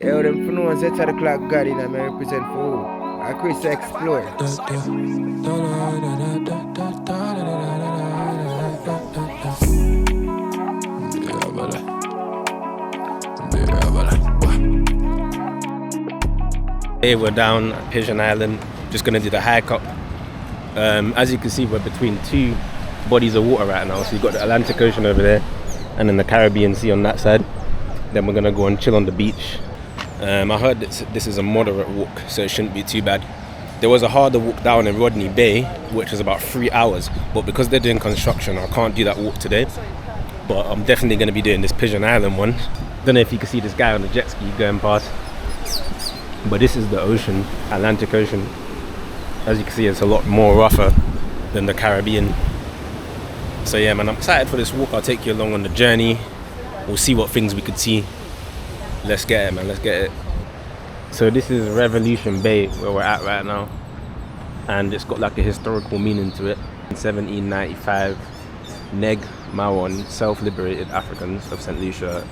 Yo, them for no one set the clock God in and I represent for who? I Chris Explore. Hey, we're down at Pigeon Island, just gonna do the hike up. As you can see, we're between two bodies of water right now. So you've got the Atlantic Ocean over there and then the Caribbean Sea on that side. Then we're gonna go and chill on the beach. I heard this is a moderate walk, so it shouldn't be too bad. There was a harder walk down in Rodney Bay, which was about 3 hours, but because they're doing construction, I can't do that walk today. But I'm definitely gonna be doing this Pigeon Island one. Don't know if you can see this guy on the jet ski going past, but this is the ocean, Atlantic Ocean. As you can see, it's a lot more rougher than the Caribbean. So yeah, man, I'm excited for this walk. I'll take you along on the journey. We'll see what things we could see. Let's get it, man, let's get it. So this is Revolution Bay, where we're at right now. And it's got like a historical meaning to it. In 1795, Neg Mawon, self-liberated Africans of St. Lucia,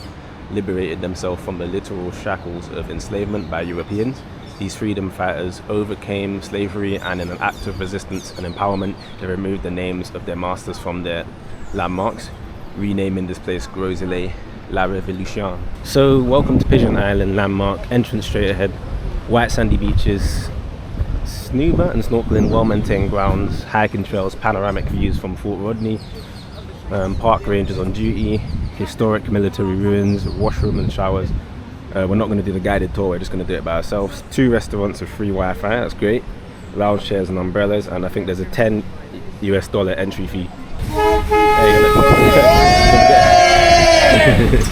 liberated themselves from the literal shackles of enslavement by Europeans. These freedom fighters overcame slavery, and in an act of resistance and empowerment, they removed the names of their masters from their landmarks, renaming this place Groselay La Revolution. So welcome to Pigeon Island Landmark, entrance straight ahead, white sandy beaches, snuba and snorkeling, well-maintained grounds, hiking trails, panoramic views from Fort Rodney, park rangers on duty, historic military ruins, washroom and showers. We're not going to do the guided tour, we're just going to do it by ourselves. 2 restaurants with free Wi-Fi, that's great. Lounge chairs and umbrellas, and I think there's a $10 entry fee.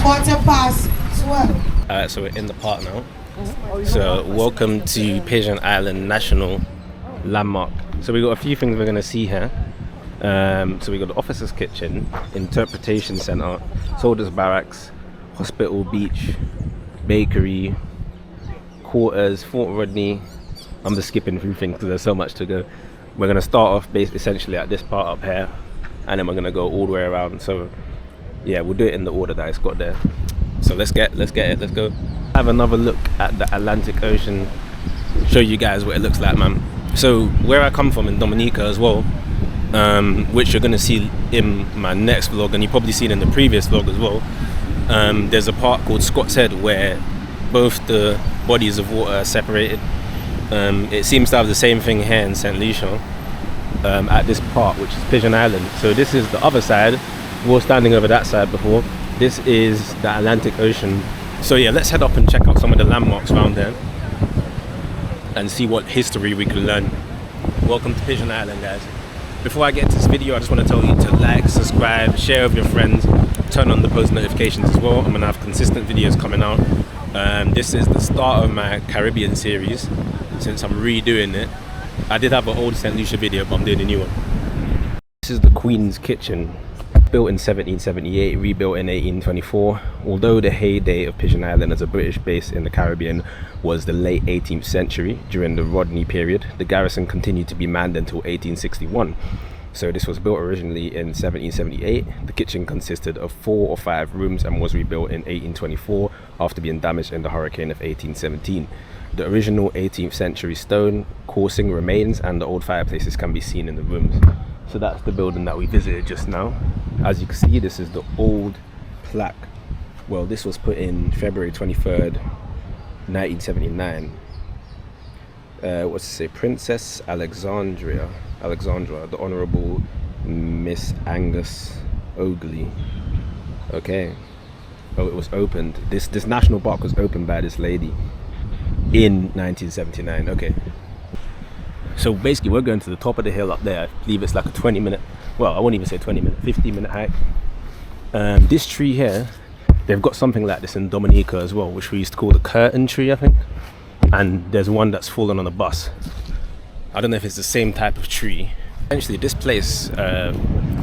Quarter past 12. Alright, so we're in the park now. So welcome to Pigeon Island National Landmark. So we got a few things we're going to see here. So we got the officers' kitchen, interpretation center, soldiers' barracks, hospital, beach, bakery, quarters, Fort Rodney. I'm just skipping through things because there's so much to go. We're going to start off essentially at this part up here, and then we're going to go all the way around. So yeah, we'll do it in the order that it's got there. So let's get it, let's go. Have another look at the Atlantic Ocean, show you guys what it looks like, man. So where I come from in Dominica as well, which you're going to see in my next vlog, and you've probably seen in the previous vlog as well. There's a park called Scott's Head where both the bodies of water are separated. It seems to have the same thing here in St. Lucia at this park, which is Pigeon Island. So this is the other side. We were standing over that side before. This is the Atlantic Ocean. So yeah, let's head up and check out some of the landmarks around there and see what history we can learn. Welcome to Pigeon Island, guys. Before I get into this video, I just want to tell you to like, subscribe, share with your friends, turn on the post notifications as well. I'm going to have consistent videos coming out. This is the start of my Caribbean series, since I'm redoing it. I did have an old St. Lucia video, but I'm doing a new one. This is the Queen's Kitchen, built in 1778, rebuilt in 1824. Although the heyday of Pigeon Island as a British base in the Caribbean was the late 18th century, during the Rodney period, the garrison continued to be manned until 1861. So this was built originally in 1778. The kitchen consisted of 4 or 5 rooms and was rebuilt in 1824 after being damaged in the hurricane of 1817. The original 18th century stone coursing remains, and the old fireplaces can be seen in the rooms. So that's the building that we visited just now. As you can see, this is the old plaque. Well, this was put in February 23rd, 1979. What's it say? Princess Alexandra, the Honourable Miss Angus Oakley. Okay. Oh, it was opened. This national park was opened by this lady in 1979. Okay. So basically we're going to the top of the hill up there. I believe it's like a 20-minute, well, I won't even say 20-minute, 15-minute hike. This tree here, they've got something like this in Dominica as well, which we used to call the curtain tree, I think. And there's one that's fallen on a bus. I don't know if it's the same type of tree. Essentially, this place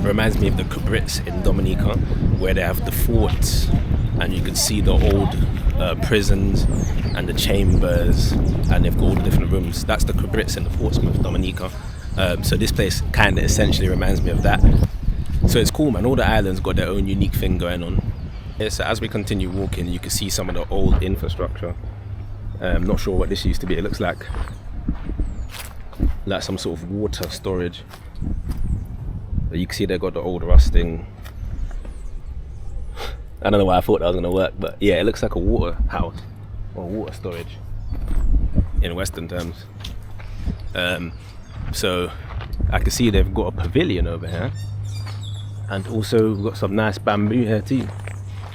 reminds me of the Cabrits in Dominica, where they have the forts, and you can see the old prisons and the chambers, and they've got all the different rooms. That's the Cabrits in the Portsmouth, Dominica. So this place kind of essentially reminds me of that. So it's cool, man. All the islands got their own unique thing going on. Yeah, so as we continue walking, you can see some of the old infrastructure. Not sure what this used to be. It looks like some sort of water storage. But you can see they got the old rusting. I don't know why I thought that was going to work, but yeah, it looks like a water house or water storage in Western terms. So I can see they've got a pavilion over here, and also we've got some nice bamboo here too.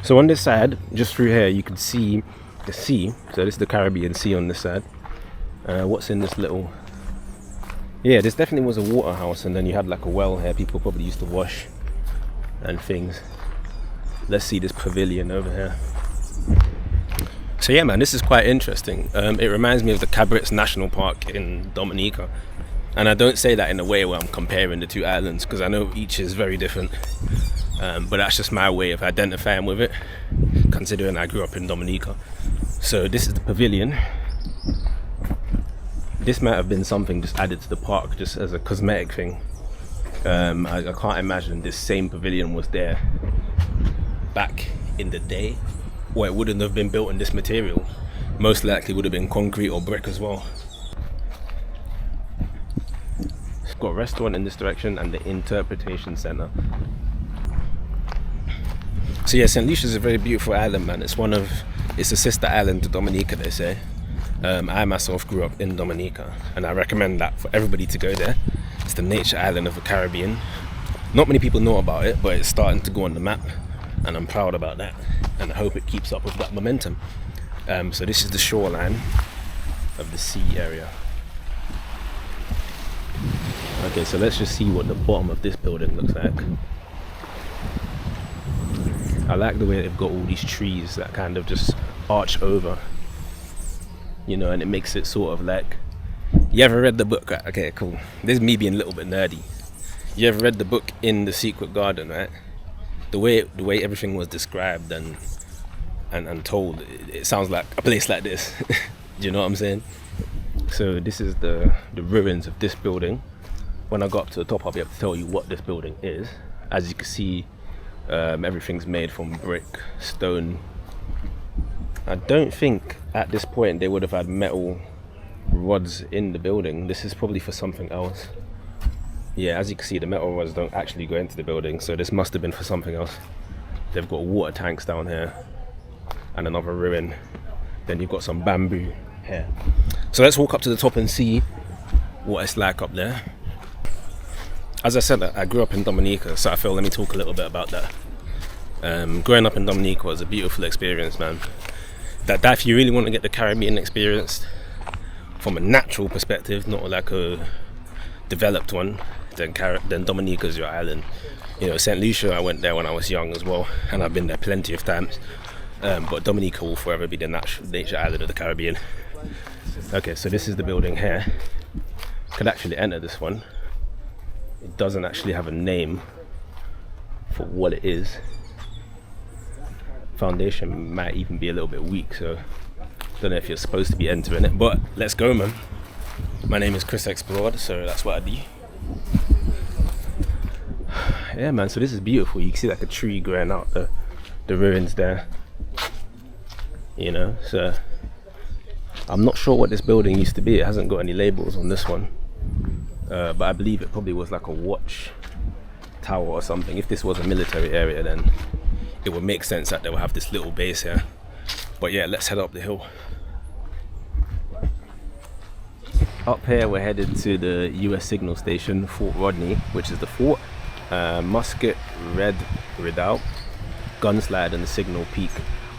So on this side, just through here, you can see the sea. So this is the Caribbean Sea on this side. What's in this little... Yeah, this definitely was a water house, and then you had like a well here. People probably used to wash and things. Let's see this pavilion over here. So yeah, man, this is quite interesting. It reminds me of the Cabarets National Park in Dominica. And I don't say that in a way where I'm comparing the two islands, because I know each is very different. But that's just my way of identifying with it, considering I grew up in Dominica. So this is the pavilion. This might have been something just added to the park just as a cosmetic thing. I can't imagine this same pavilion was there back in the day, or it wouldn't have been built in this material. Most likely would have been concrete or brick as well. It's got a restaurant in this direction and the interpretation center. So yeah, St. Lucia is a very beautiful island, man. It's a sister island to Dominica, they say. I myself grew up in Dominica, and I recommend that for everybody to go there. It's the nature island of the Caribbean. Not many people know about it, but it's starting to go on the map, and I'm proud about that, and I hope it keeps up with that momentum. So this is the shoreline of the sea area. Okay, so let's just see what the bottom of this building looks like. I like the way they've got all these trees that kind of just arch over, you know, and it makes it sort of like... You ever read the book? Right? Okay, cool. This is me being a little bit nerdy. You ever read the book In the Secret Garden, right? The way everything was described and told, it sounds like a place like this. Do you know what I'm saying? So this is the ruins of this building. When I got up to the top, I'll be able to tell you what this building is. As you can see, everything's made from brick, stone. I don't think at this point they would have had metal rods in the building. This is probably for something else. Yeah, as you can see, the metal rods don't actually go into the building, so this must have been for something else. They've got water tanks down here and another ruin. Then you've got some bamboo here. So let's walk up to the top and see what it's like up there. As I said, I grew up in Dominica, so I feel let me talk a little bit about that. Growing up in Dominica was a beautiful experience, man. That if you really want to get the Caribbean experience from a natural perspective, not like a developed one, then Dominica's your island. You know, St. Lucia, I went there when I was young as well, and I've been there plenty of times. But Dominica will forever be the nature island of the Caribbean. Okay, so this is the building here. Could actually enter this one. It doesn't actually have a name for what it is. Foundation might even be a little bit weak, so don't know if you're supposed to be entering it, but let's go, man. My name is Chris Explored, so that's what I do. Yeah, man, so this is beautiful. You can see like a tree growing out the ruins there, you know. So I'm not sure what this building used to be. It hasn't got any labels on this one, but I believe it probably was like a watch tower or something. If this was a military area, then it would make sense that they would have this little base here. But yeah, let's head up the hill. Up here we're headed to the US signal station, Fort Rodney, which is the fort, Musket Red Redoubt, Gunslide and the Signal Peak.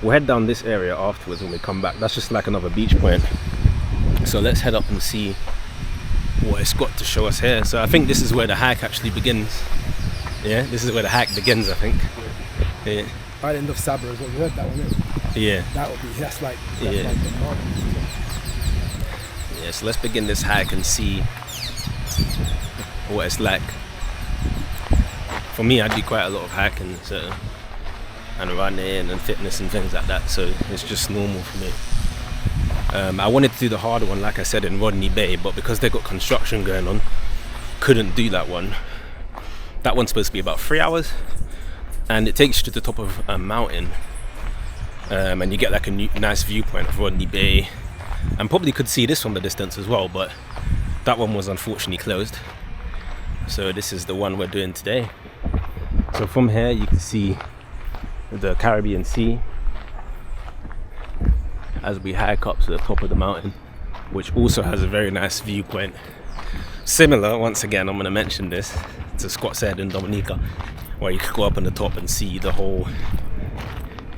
We'll head down this area afterwards when we come back. That's just like another beach point. So let's head up and see what it's got to show us here. So I think this is where the hike actually begins. Yeah, this is where the hike begins, I think. Yeah. Island of Sabre is what you heard that one, isn't it? Yeah. That's like Yeah. like the north. Yeah, so let's begin this hike and see what it's like. For me, I do quite a lot of hiking, so, and running and fitness and things like that, so it's just normal for me. I wanted to do the harder one, like I said, in Rodney Bay, but because they got construction going on, couldn't do that one. That one's supposed to be about 3 hours, and it takes you to the top of a mountain, and you get like a nice viewpoint of Rodney Bay, and probably could see this from the distance as well, but that one was unfortunately closed. So this is the one we're doing today. So from here you can see the Caribbean Sea as we hike up to the top of the mountain, which also has a very nice viewpoint. Similar, once again, I'm going to mention this, to Scott's Head in Dominica, where you could go up on the top and see the whole,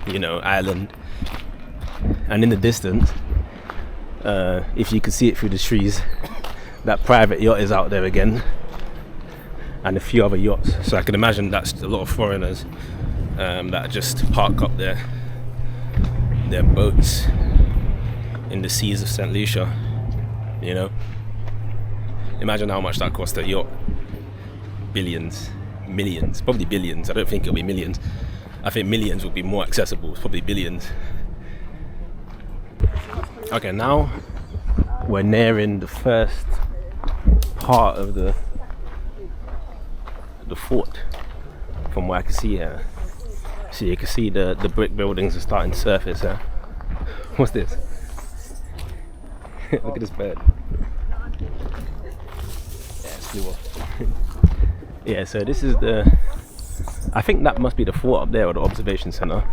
you know, island. And in the distance, if you can see it through the trees, that private yacht is out there again, and a few other yachts. So I can imagine that's a lot of foreigners that just park up their boats in the seas of St. Lucia, you know. Imagine how much that cost a yacht. Billions, millions, probably billions. I don't think it'll be millions. I think millions will be more accessible. It's probably billions. Okay, now we're nearing the first part of the fort from what I can see here. So you can see the brick buildings are starting to surface here. What's this? Look at this bird. Yeah, it flew off. Yeah, so this is I think that must be the fort up there, or the observation center.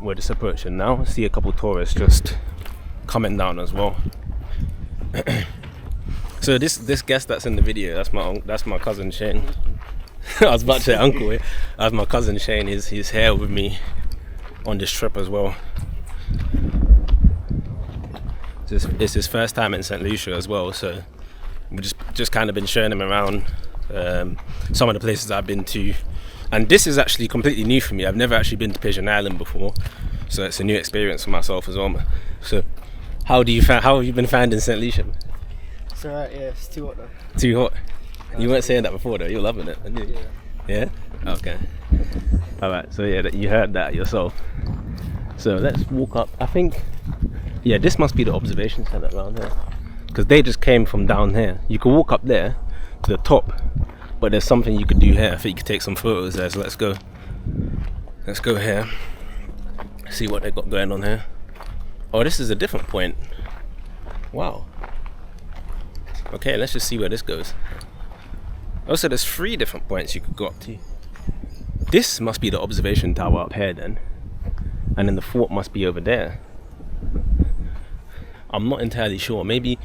We're just approaching now. See a couple tourists just coming down as well. So this guest that's in the video, that's my cousin Shane. I was about to say uncle. That's my cousin Shane. He's here with me on this trip as well. It's his first time in St. Lucia as well, so we've just kind of been showing him around some of the places I've been to. And this is actually completely new for me. I've never actually been to Pigeon Island before, so it's a new experience for myself as well. So how have you been finding St. Lucia? It's alright, yeah, it's too hot though. Too hot? You weren't saying that before though, you're loving it, aren't you? Yeah? Okay. Alright, so yeah, you heard that yourself. So let's walk up. I think, yeah, this must be the observation center around here, because they just came from down here. You can walk up there to the top, but there's something you could do here. I think you could take some photos there, so let's go here, see what they got going on here. Oh, this is a different point. Wow. Okay, let's just see where this goes. Also, there's 3 different points you could go up to. This must be the observation tower up here then, and then the fort must be over there. I'm not entirely sure. Maybe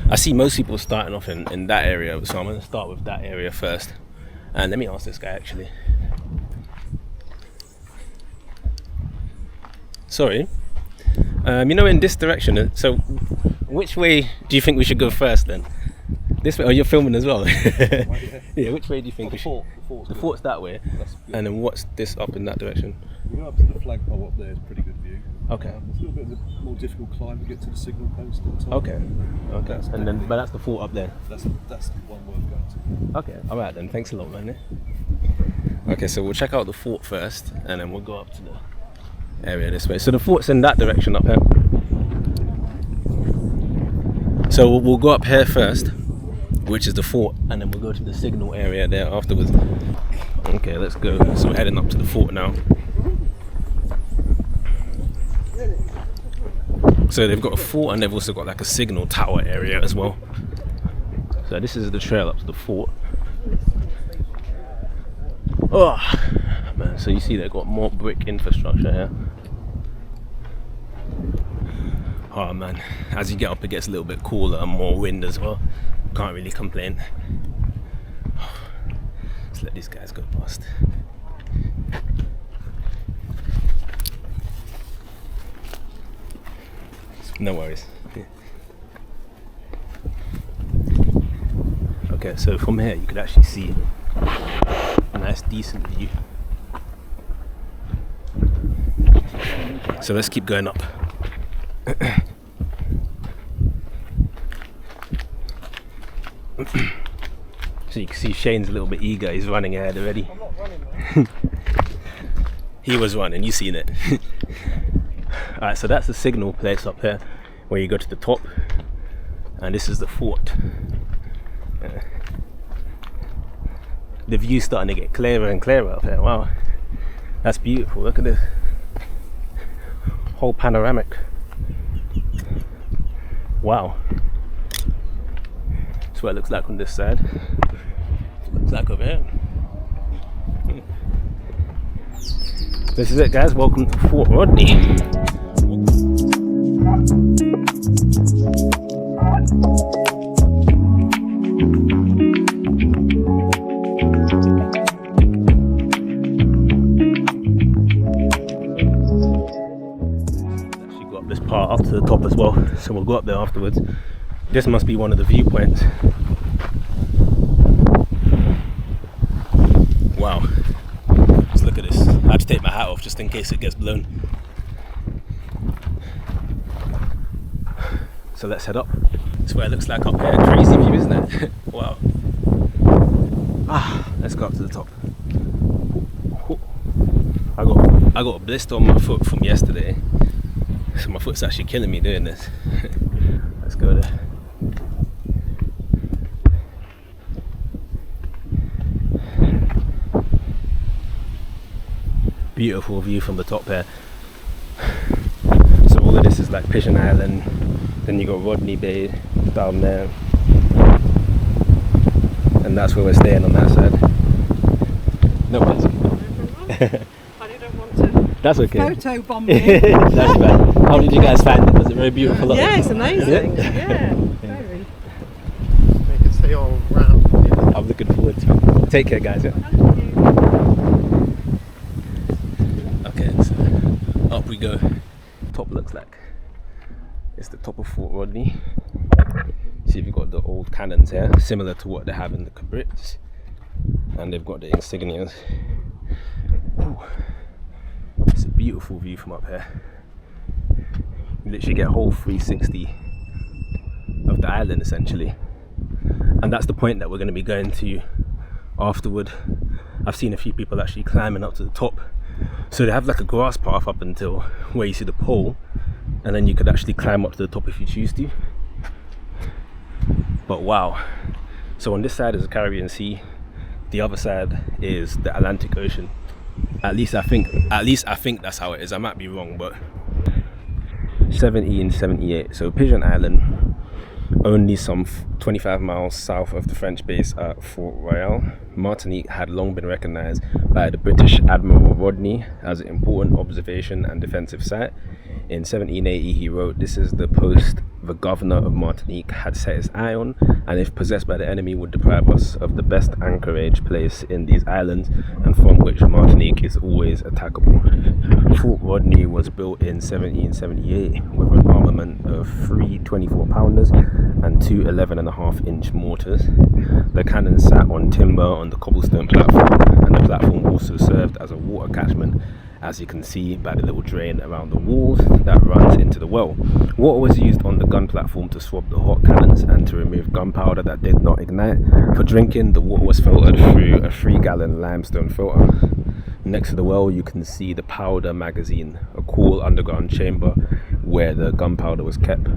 I see most people starting off in that area, so I'm going to start with that area first. And let me ask this guy actually. Sorry, you know, in this direction, so which way do you think we should go first then? This way? Oh, you're filming as well. Yeah, which way do you think we should? The fort's that way. And then what's this up in that direction? We go up to the flagpole up there, it's a pretty good view. Okay. It's a little bit of a more difficult climb to get to the signal post at the top. Okay. And then, but that's the fort up there. That's the one worth going to. Okay, alright then, thanks a lot, man. Okay, so we'll check out the fort first, and then we'll go up to the area this way. So the fort's in that direction up here. So we'll go up here first, which is the fort, and then we'll go to the signal area there afterwards. Okay, let's go. So we're heading up to the fort now. So they've got a fort, and they've also got like a signal tower area as well. So this is the trail up to the fort. Oh man, so you see they've got more brick infrastructure here. Oh man, as you get up it gets a little bit cooler and more wind as well. Can't really complain. Let's let these guys go past. No worries. Okay, so from here you could actually see a nice decent view. So let's keep going up. So you can see Shane's a little bit eager, he's running ahead already. I'm not running, He was running, you seen it. Alright, so that's the signal place up here where you go to the top, and this is the fort. The view's starting to get clearer and clearer up here. Wow, that's beautiful. Look at this. whole panoramic. Wow. That's what it looks like on this side. Looks like over here. This is it, guys. Welcome to Fort Rodney. Actually got this part up to the top as well, so we'll go up there afterwards. This must be one of the viewpoints. Wow. Just look at this. I have to take my hat off just in case it gets blown. So let's head up. That's what it looks like up here. Crazy view, isn't it? Wow. Let's go up to the top. I got a blister on my foot from yesterday, so my foot's actually killing me doing this. Let's go there. Beautiful view from the top here. So all of this is like Pigeon Island, then you got Rodney Bay down there, and that's where we're staying on that side. No worries. I didn't want to That's okay. photo bomb me. That's fine. How did you guys find it? Was it very beautiful? Yeah, it's amazing. Yeah? Yeah, very. You can see all round. I'm looking forward to it. Take care, guys. Yeah. Okay, so up we go. Top looks like it's the top of Fort Rodney. See if you've got the old cannons here, similar to what they have in the Cabrits, and they've got the insignias. Ooh. It's a beautiful view from up here. You literally get a whole 360 of the island essentially, and that's the point that we're going to be going to afterward. I've seen a few people actually climbing up to the top, so they have like a grass path up until where you see the pole, and then you could actually climb up to the top if you choose to. But wow, so on this side is the Caribbean Sea, the other side is the Atlantic Ocean. At least I think that's how it is. I might be wrong, but 1778. So Pigeon Island, only some 25 miles south of the French base at Fort Royal, Martinique had long been recognized by the British Admiral Rodney as an important observation and defensive site. In 1780 he wrote, "This is the post the governor of Martinique had set his eye on, and if possessed by the enemy would deprive us of the best anchorage place in these islands, and from which Martinique is always attackable." Fort Rodney was built in 1778 with an armament of 3 24-pounders and 2 11.5-inch mortars. The cannon sat on timber on the cobblestone platform, and the platform also served as a water catchment, as you can see by the little drain around the walls that runs into the well. Water was used on the gun platform to swab the hot cannons and to remove gunpowder that did not ignite. For drinking, the water was filtered through a 3-gallon limestone filter. Next to the well you can see the powder magazine, a cool underground chamber where the gunpowder was kept.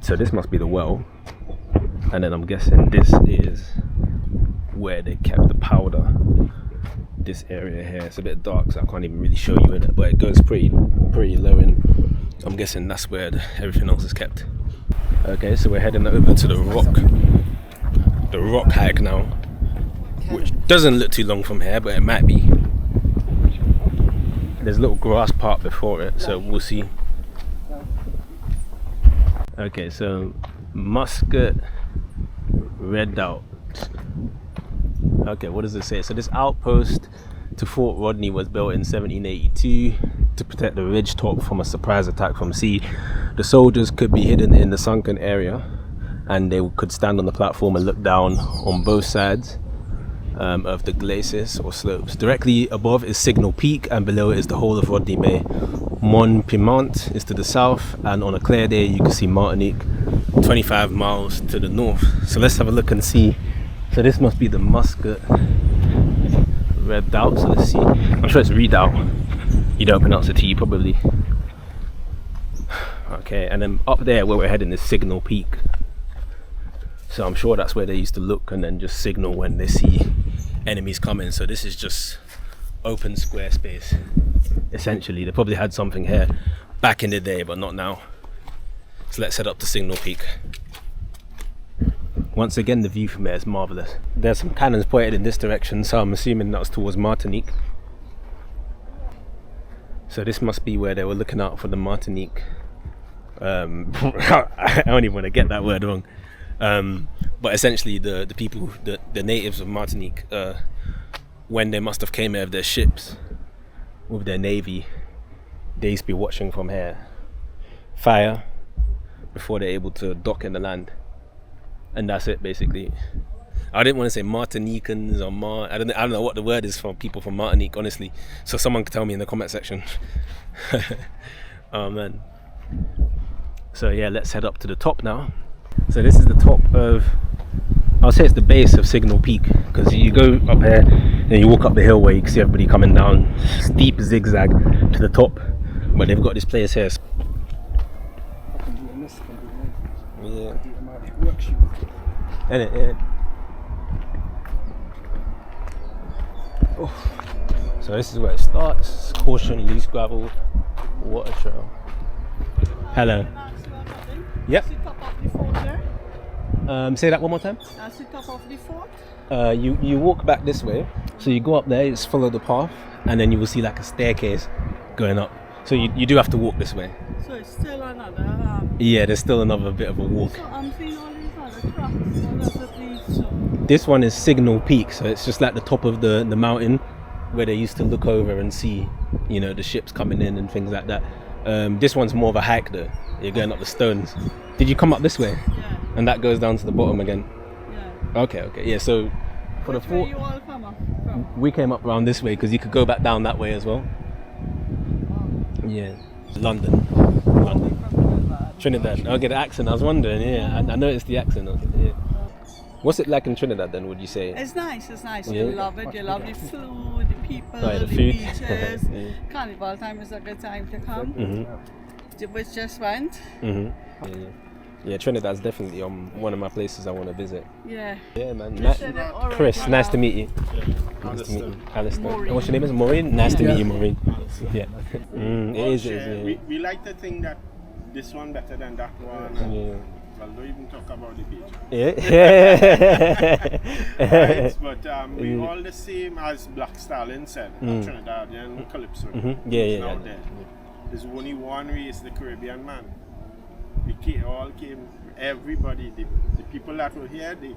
So this must be the well, and then I'm guessing this is where they kept the powder. This area here, it's a bit dark so I can't even really show you in it, but it goes pretty low in. I'm guessing that's where everything else is kept. Okay, so we're heading over to the rock hike now, which doesn't look too long from here, but it might be. There's a little grass part before it, so we'll see. Okay, so Muscat Redoubt. Okay, what does it say? So this outpost to Fort Rodney was built in 1782 to protect the ridge top from a surprise attack from sea. The soldiers could be hidden in the sunken area, and they could stand on the platform and look down on both sides of the glacis or slopes. Directly above is Signal Peak, and below is the whole of Rodney Bay. Mont Pimant is to the south, and on a clear day you can see Martinique 25 miles to the north. So let's have a look and see. So this must be the Muscat Redoubt. So let's see. I'm sure it's Redoubt. You don't pronounce the T probably. Okay, and then up there where we're heading is Signal Peak. So I'm sure that's where they used to look and then just signal when they see enemies coming. So this is just open square space. essentially. They probably had something here back in the day, but not now. So let's head up to Signal Peak. Once again, the view from there is marvellous. There's some cannons pointed in this direction, so I'm assuming that's towards Martinique. So this must be where they were looking out for the Martinique. I don't even want to get that word wrong. But essentially the people, the natives of Martinique, when they must have came here with their ships, with their navy, they used to be watching from here, fire, before they're able to dock in the land. And that's it, basically. I didn't want to say Martinicans or I don't know what the word is for people from Martinique, honestly. So someone could tell me in the comment section. Oh man. So yeah, let's head up to the top now. So this is the top of, I'll say it's the base of Signal Peak, because you go up here and you walk up the hill where you can see everybody coming down, steep zigzag to the top. But they've got this place here. Yeah. Yeah. Oh. So this is where it starts. Caution, loose gravel, water trail. Hello. Yep. Sit top of the fort there. Say that one more time. Sit top of the fort. You walk back this way. So you go up there, just follow the path, and then you will see like a staircase going up. So you do have to walk this way. So it's still another. Yeah, there's still another bit of a walk. So I'm seeing all these other cracks. What does it lead to? This one is Signal Peak, so it's just like the top of the mountain where they used to look over and see, you know, the ships coming in and things like that. This one's more of a hike though. You're going up the stones. Did you come up this way? Yeah. And that goes down to the bottom again? Yeah. Okay. Yeah, so for Which the way fort, you all come up from? we came up around this way because you could go back down that way as well. Yeah. London. Trinidad. Okay, the accent. I was wondering. Yeah, I noticed the accent. Yeah. What's it like in Trinidad then? Would you say? It's nice. Yeah. You love it. You love the food, the people, Right, the the food. beaches. Yeah. Carnival time is a good time to come. Mhm. Which just went. Mhm. Yeah, Trinidad's definitely one of my places I want to visit. Yeah. Yeah, man. Just said it already. Chris, nice to meet you. Nice to meet you. Alistair. What's your name? Is Maureen? Nice to meet you, Maureen. Yeah. It is. Yeah. We like to think that this one better than that one. Yeah. Well, don't even talk about the beach. Yeah. Right, but we all the same as Black Stallion said, Trinidadian Calypso. Yeah. Now there. There's only one race, the Caribbean man. We all came, everybody, the people that were here, the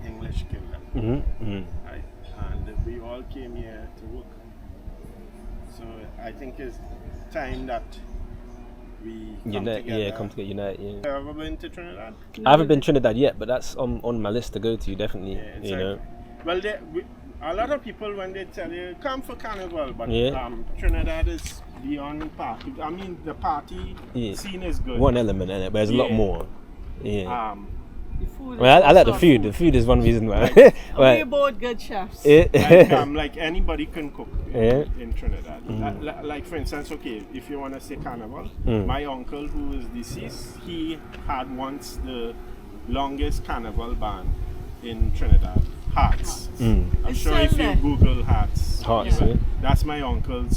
English killed them. Right? And we all came here to work. So I think it's time that we come together. Come together, unite. Yeah. Have you ever been to Trinidad? I haven't been Trinidad yet, but that's on my list to go to, definitely. Yeah, you know. Well, a lot of people, when they tell you, come for carnival, but Yeah. Trinidad is beyond party. I mean, the party scene is good. One element in it, but there's a lot more. Yeah. The food Well, I like the also food. The food is one reason why. We're both good chefs. Like anybody can cook Yeah. in Trinidad. Like for instance, okay, if you want to say carnival, my uncle who is deceased, he had once the longest carnival band in Trinidad. Hearts. I'm It's sure still if you there. Google Hearts, Hearts, yeah. that's my uncle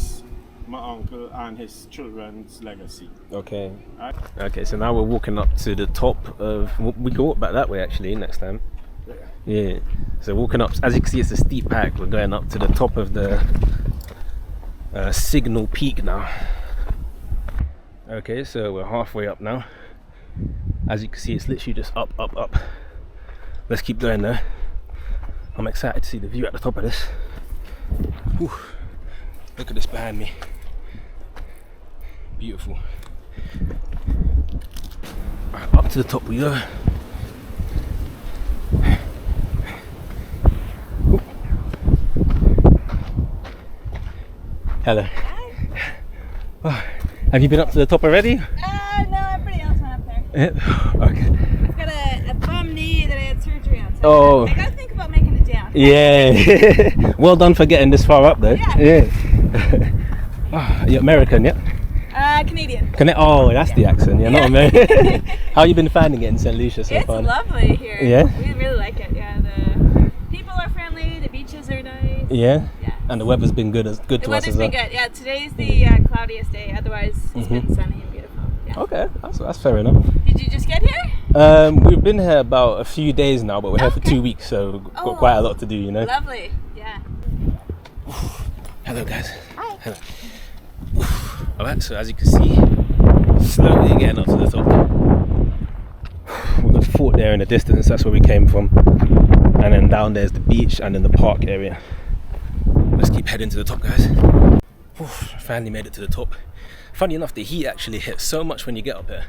and his children's legacy. Okay. Right? Okay, so now we're walking up to the top of. We can walk back that way actually next time. Yeah. So walking up, as you can see, it's a steep hike. We're going up to the top of the Signal Peak now. Okay, so we're halfway up now. As you can see, it's literally just up. Let's keep going there. I'm excited to see the view at the top of this. Whew. Look at this behind me. Beautiful. Right, up to the top we go. Ooh. Hello. Oh, have you been up to the top already? No, everybody else went up there. Yeah. Okay. I've got a bum knee that I had surgery on, so Oh. I gotta think about making it down. Yeah. Well done for getting this far up though. Yeah. Oh, you're American, yeah? Canadian. Oh, that's the accent. Yeah, not American. How you been finding it in St. Lucia so It's far? lovely here. Yeah? We really like it. Yeah, the people are friendly. The beaches are nice. Yeah. Yeah. And the weather's been good The to us weather's as well. been good. Yeah, today's the cloudiest day. Otherwise, it's been sunny and beautiful. Yeah. Okay, that's fair enough. Did you just get here? We've been here about a few days now, but we're here for 2 weeks, so we've got quite a lot to do, you know. Lovely. Yeah. Hello guys. Hi. Hello. Alright, so as you can see, slowly getting up to the top. We've got the fort there in the distance, that's where we came from. And then down there's the beach and then the park area. Let's keep heading to the top, guys. Finally made it to the top. Funny enough, the heat actually hits so much when you get up here.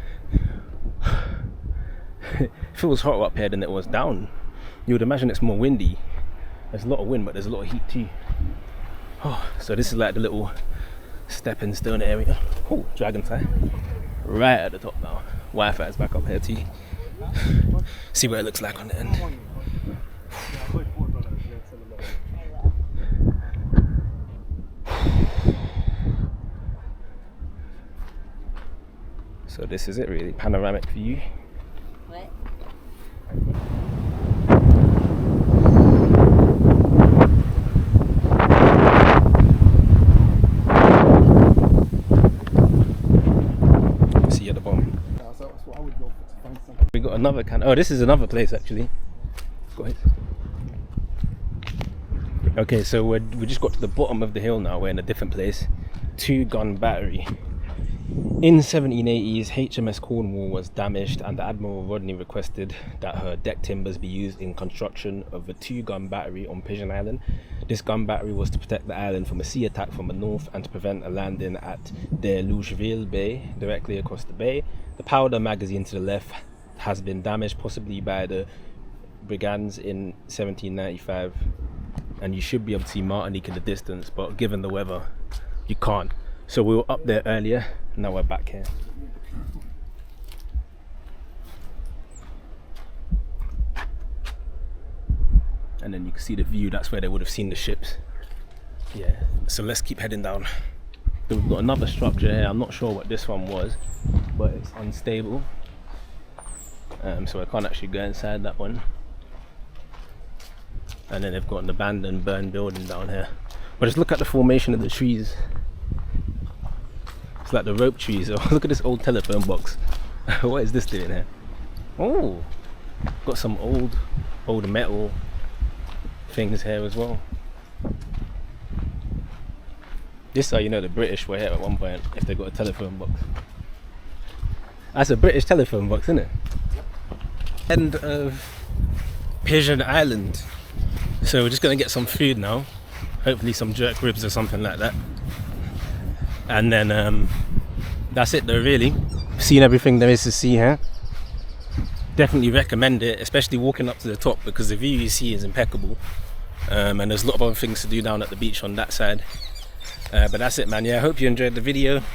It feels hotter up here than it was down. You would imagine it's more windy. There's a lot of wind, but there's a lot of heat too. So this is like the little stepping stone area. Oh, dragonfly. Right at the top now. Wi-Fi is back up here too. See what it looks like on the end. So this is it really, panoramic view. What? See you at the bottom. We got another oh, this is another place actually. Go ahead. Okay, so we just got to the bottom of the hill now. We're in a different place. 2-gun battery. In 1780s, HMS Cornwall was damaged and Admiral Rodney requested that her deck timbers be used in construction of a 2-gun battery on Pigeon Island. This gun battery was to protect the island from a sea attack from the north and to prevent a landing at the Lucia Bay, directly across the bay. The powder magazine to the left has been damaged, possibly by the brigands in 1795. And you should be able to see Martinique in the distance, but given the weather, you can't. So we were up there earlier, now we're back here. And then you can see the view, that's where they would have seen the ships. Yeah, so let's keep heading down. So we've got another structure here, I'm not sure what this one was, but it's unstable. So I can't actually go inside that one. And then they've got an abandoned, burned building down here. But just look at the formation of the trees. It's like the rope trees. Oh, look at this old telephone box. What is this doing here? Oh, got some old metal things here as well. This is how you know the British were here at one point, if they got a telephone box. That's a British telephone box, isn't it? End of Pigeon Island. So we're just gonna get some food now. Hopefully some jerk ribs or something like that. And then that's it though, really. Seen everything there is to see here. Definitely recommend it, especially walking up to the top, because the view you see is impeccable. And there's a lot of other things to do down at the beach on that side. But that's it, man. Yeah, I hope you enjoyed the video.